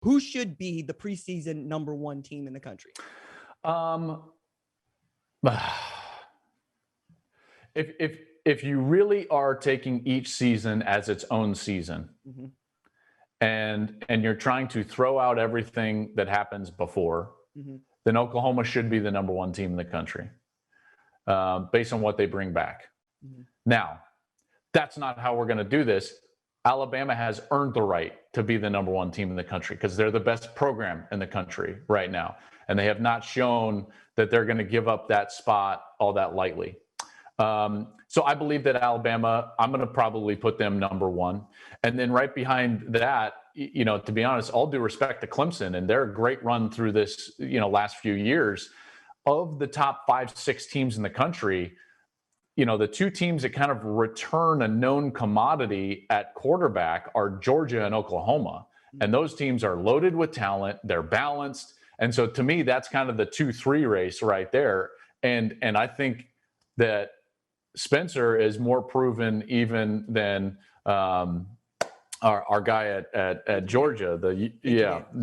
Who should be the preseason number one team in the country? If you really are taking each season as its own season, Mm-hmm. and you're trying to throw out everything that happens before, Mm-hmm. then Oklahoma should be the number one team in the country, based on what they bring back. Mm-hmm. Now, that's not how we're going to do this. Alabama has earned the right to be the number one team in the country because they're the best program in the country right now. And they have not shown that they're going to give up that spot all that lightly. So I believe that Alabama, I'm going to probably put them number one. And then right behind that, to be honest, all due respect to Clemson and their great run through this, last few years, of the top 5-6 teams in the country, the two teams that kind of return a known commodity at quarterback are Georgia and Oklahoma. And those teams are loaded with talent. They're balanced. And so to me, that's kind of the 2-3 race right there. And I think that Spencer is more proven even than our guy at Georgia,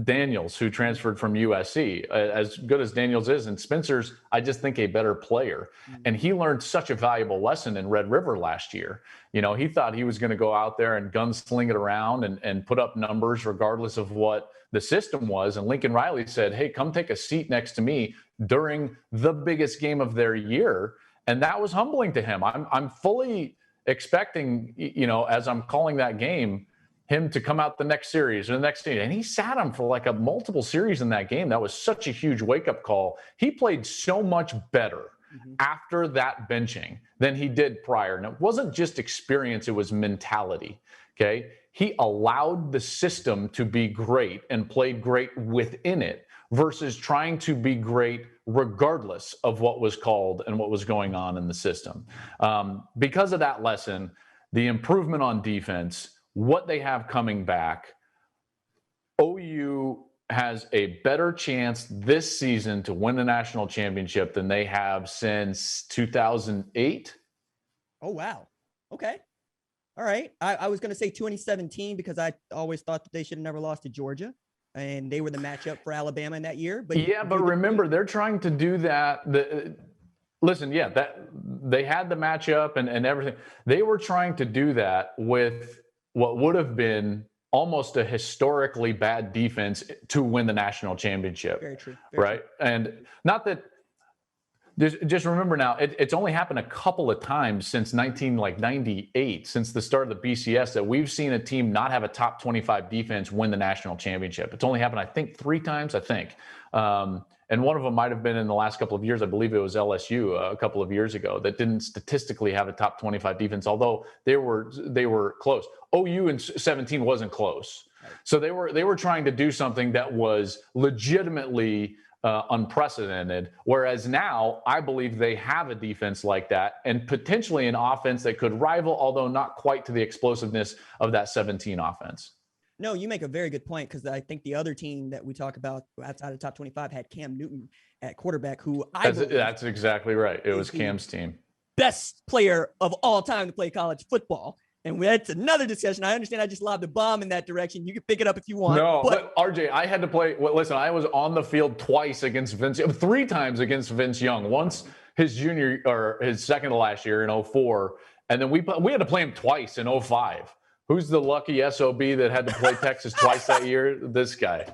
Daniels, who transferred from USC. As good as Daniels is, and Spencer's, I just think, a better player. And he learned such a valuable lesson in Red River last year. He thought he was going to go out there and gunsling it around and put up numbers regardless of what the system was. And Lincoln Riley said, hey, come take a seat next to me during the biggest game of their year. And that was humbling to him. I'm fully expecting, as I'm calling that game, him to come out the next series or the next series. And he sat him for like a multiple series in that game. That was such a huge wake-up call. He played so much better after that benching than he did prior. And it wasn't just experience, it was mentality, okay? He allowed the system to be great and played great within it versus trying to be great regardless of what was called and what was going on in the system. Because of that lesson, the improvement on defense, what they have coming back, OU has a better chance this season to win the national championship than they have since 2008. Oh, wow. Okay. All right. I was going to say 2017 because I always thought that they should have never lost to Georgia. And they were the matchup for Alabama in that year. But remember, they're trying to do that. That they had the matchup and everything. They were trying to do that with what would have been almost a historically bad defense to win the national championship. Very true. Right. And not that. Just remember now, it's only happened a couple of times since 1998, since the start of the BCS, that we've seen a team not have a top 25 defense win the national championship. It's only happened, I think, 3 times, and one of them might have been in the last couple of years. I believe it was LSU a couple of years ago that didn't statistically have a top 25 defense, although they were close. OU in 17 wasn't close. So they were trying to do something that was legitimately unprecedented, whereas now I believe they have a defense like that and potentially an offense that could rival, although not quite to the explosiveness of that 17 offense. No, you make a very good point, because I think the other team that we talk about outside of top 25 had Cam Newton at quarterback, who that's exactly right. It was Cam's team. Best player of all time to play college football. And that's another discussion. I understand I just lobbed a bomb in that direction. You can pick it up if you want. No, but RJ, I had to play. Well, listen, I was on the field twice against Vince, 3 times against Vince Young. Once his junior or his second to last year in 2004, and then we had to play him twice in 2005. Who's the lucky SOB that had to play Texas twice that year? This guy.